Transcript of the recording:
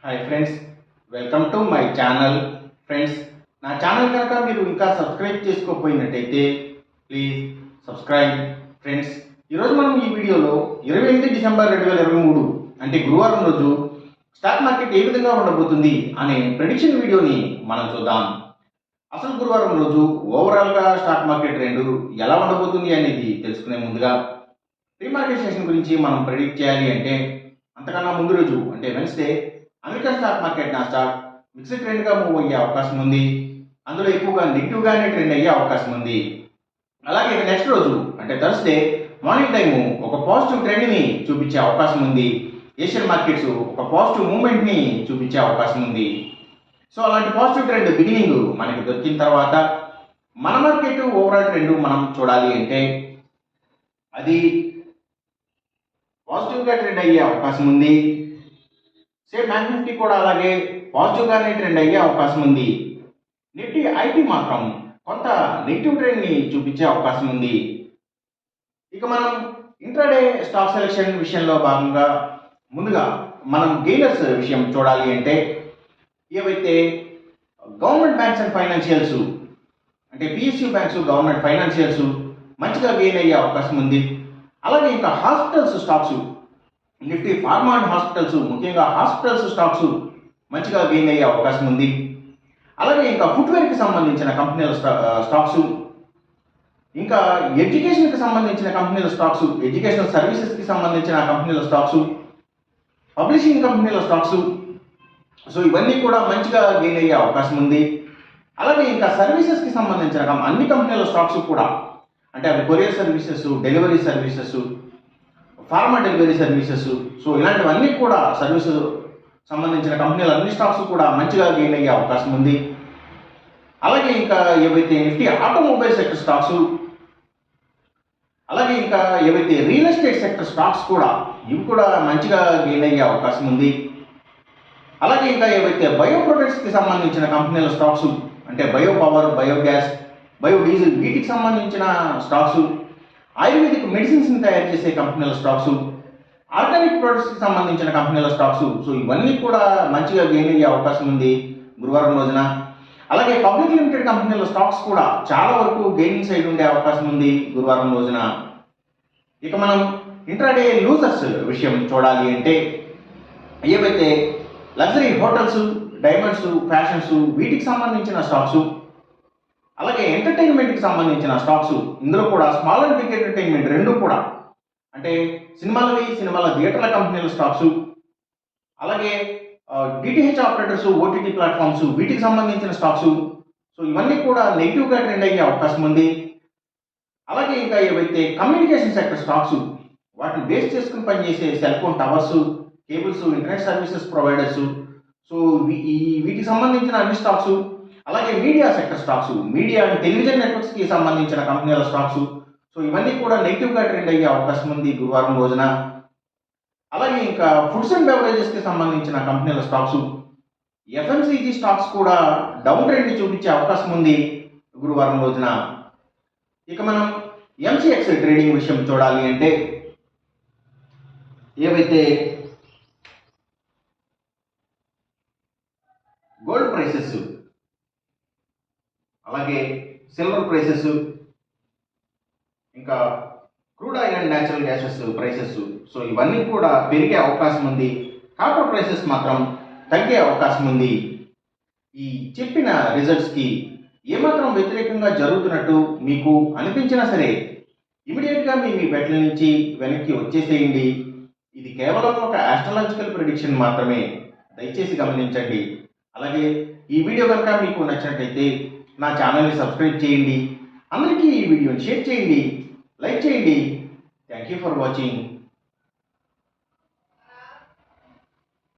Hi friends, welcome to my channel. Friends, నా channel కనుక మీరు ఇంకా సబ్స్క్రైబ్ చేసుకోకపోయినట్టయితే ప్లీజ్ సబ్స్క్రైబ్. ఫ్రెండ్స్, ఈరోజు మనం ఈ వీడియోలో 28 డిసెంబర్ 2023 అంటే గురువారం రోజు స్టాక్ మార్కెట్ ఏ విధంగా ఉండబోతుంది అనే ప్రెడిక్షన్ వీడియోని మనం చూద్దాం. అసలు గురువారం రోజు ఓవరాల్గా స్టాక్ మార్కెట్ ట్రెండ్ ఎలా ఉండబోతుంది అనేది తెలుసుకునే ముందుగా ప్రీ మార్కెట్ సెషన్ గురించి మనం ప్రెడిక్ట్ చేయాలి అంటే అంతకన్నా ముందు రోజు అంటే Wednesday American stock market Nasdaq mixed ట్రెండ్గా మూవ్ అయ్యే అవకాశం ఉంది. అందులో ఎక్కువగా నెగిటివ్గానే ట్రెండ్ అయ్యే అవకాశం ఉంది. అలాగే నెక్స్ట్ రోజు అంటే థర్స్డే మార్నింగ్ టైము ఒక పాజిటివ్ ట్రెండ్ని చూపించే అవకాశం ఉంది. ఏషియన్ మార్కెట్స్ ఒక పాజిటివ్ మూవ్మెంట్ని చూపించే అవకాశం ఉంది. సో అలాంటి పాజిటివ్ ట్రెండ్ బిగినింగ్ మనకి దొరికిన తర్వాత మన మార్కెట్ ఓవరాల్ ట్రెండ్ మనం చూడాలి అంటే అది పాజిటివ్గా ట్రెండ్ అయ్యే అవకాశం ఉంది. సేమ్ బ్యాంక్ నిఫ్టీ కూడా అలాగే పాజిటివ్గానే ట్రెండ్ అయ్యే అవకాశం ఉంది. నిఫ్టీ ఐటీ మాత్రం కొంత నెగిటివ్ ట్రెండ్ని చూపించే అవకాశం ఉంది. ఇక మనం ఇంట్రాడే స్టాక్ సెలెక్షన్ విషయంలో భాగంగా ముందుగా మనం గెయినర్స్ విషయం చూడాలి అంటే ఏవైతే గవర్నమెంట్ బ్యాంక్స్ అండ్ ఫైనాన్షియల్స్ అంటే పిఎస్యూ బ్యాంక్స్, గవర్నమెంట్ ఫైనాన్షియల్స్ మంచిగా గెయిన్ అయ్యే అవకాశం ఉంది. అలాగే ఇంకా hospitals stocks Nifty pharma and hospitals, ముఖ్యంగా హాస్పిటల్స్ స్టాక్స్ మంచిగా గెయిన్ అయ్యే అవకాశం ఉంది. అలాగే ఇంకా ఫుట్వేర్కి సంబంధించిన కంపెనీల స్టాక్స్, ఇంకా ఎడ్యుకేషన్కి సంబంధించిన కంపెనీల స్టాక్స్, ఎడ్యుకేషనల్ సర్వీసెస్కి సంబంధించిన కంపెనీల స్టాక్స్, పబ్లిషింగ్ కంపెనీల స్టాక్స్, సో ఇవన్నీ కూడా మంచిగా గెయిన్ అయ్యే అవకాశం ఉంది. అలాగే ఇంకా సర్వీసెస్కి సంబంధించిన అన్ని కంపెనీల స్టాక్స్ కూడా అంటే అవి courier services, delivery services, pharma delivery services, so ఇలాంటివన్నీ కూడా సర్వీస్ సంబంధించిన కంపెనీల అన్ని స్టాక్స్ కూడా మంచిగా గెయిన్ అయ్యే అవకాశం ఉంది. అలాగే ఇంకా ఏవైతే నిఫ్టీ ఆటోమొబైల్ సెక్టర్ స్టాక్స్, అలాగే ఇంకా ఏవైతే రియల్ ఎస్టేట్ సెక్టర్ స్టాక్స్ కూడా ఇవి కూడా మంచిగా గెయిన్ అయ్యే అవకాశం ఉంది. అలాగే ఇంకా ఏవైతే బయో ప్రొడక్ట్స్కి సంబంధించిన కంపెనీల స్టాక్స్ అంటే బయో పవర్, బయోగ్యాస్, బయోడీజిల్ వీటికి సంబంధించిన స్టాక్స్, ఆయుర్వేదిక్ మెడిసిన్స్ని తయారు చేసే కంపెనీల స్టాక్స్, ఆర్గానిక్ ప్రొడక్ట్స్కి సంబంధించిన కంపెనీల స్టాక్స్, సో ఇవన్నీ కూడా మంచిగా గెయిన్ అయ్యే అవకాశం ఉంది గురువారం రోజున. అలాగే పబ్లిక్ లిమిటెడ్ కంపెనీల స్టాక్స్ కూడా చాలా వరకు గెయినింగ్ సైడ్ ఉండే అవకాశం ఉంది గురువారం రోజున. ఇక మనం ఇంట్రాడే లూజర్స్ విషయం చూడాలి అంటే ఏవైతే లగ్జరీ హోటల్స్, డైమండ్స్, ఫ్యాషన్స్ వీటికి సంబంధించిన స్టాక్స్, అలాగే ఎంటర్టైన్మెంట్కి సంబంధించిన స్టాక్స్, ఇందులో కూడా స్మాల్ అండ్ బిగ్ ఎంటర్టైన్మెంట్ రెండు కూడా అంటే సినిమాల థియేటర్ల కంపెనీల స్టాక్స్, అలాగే డిటిహెచ్ ఆపరేటర్స్, ఓటీటీ ప్లాట్ఫామ్స్ వీటికి సంబంధించిన స్టాక్స్, సో ఇవన్నీ కూడా నెగిటివ్గా ట్రెండ్ అయ్యే అవకాశం ఉంది. అలాగే ఇంకా ఏవైతే కమ్యూనికేషన్ సెక్టర్ స్టాక్స్ వాటిని బేస్ చేసుకుని పనిచేసే cell phone towers, cables, internet services providers, so వీటికి సంబంధించిన అన్ని స్టాక్స్, అలాగే media sector stocks, media and television నెట్వర్క్స్కి సంబంధించిన కంపెనీల స్టాక్స్, సో ఇవన్నీ కూడా నెగిటివ్గా ట్రెండ్ అయ్యే అవకాశం ఉంది గురువారం రోజున. అలాగే ఇంకా ఫుడ్స్ అండ్ బెవరేజెస్కి సంబంధించిన కంపెనీల స్టాక్స్, ఎఫ్ఎంసీజీ స్టాక్స్ కూడా డౌన్ ట్రెండ్ చూపించే అవకాశం ఉంది గురువారం రోజున. ఇక మనం ఎంసీఎక్స్ ట్రేడింగ్ విషయం చూడాలి అంటే ఏవైతే గోల్డ్ ప్రైసెస్, అలాగే సిల్వర్ ప్రైసెస్, ఇంకా crude oil and natural gases prices, so ఇవన్నీ కూడా పెరిగే అవకాశం ఉంది. కాపర్ ప్రైసెస్ మాత్రం తగ్గే అవకాశం ఉంది. ఈ చెప్పిన రిజల్ట్స్కి ఏమాత్రం వ్యతిరేకంగా జరుగుతున్నట్టు మీకు అనిపించినా సరే ఇమీడియట్గా మీ బెట్ల నుంచి వెనక్కి వచ్చేసేయండి. ఇది కేవలం ఒక ఆస్ట్రాలజికల్ ప్రిడిక్షన్ మాత్రమే, దయచేసి గమనించండి. అలాగే ఈ వీడియో కనుక మీకు నచ్చినట్లయితే నా ఛానల్ని సబ్స్క్రైబ్ చేయండి. అందరికీ ఈ వీడియోని షేర్ చేయండి, లైక్ చేయండి. Thank you for watching.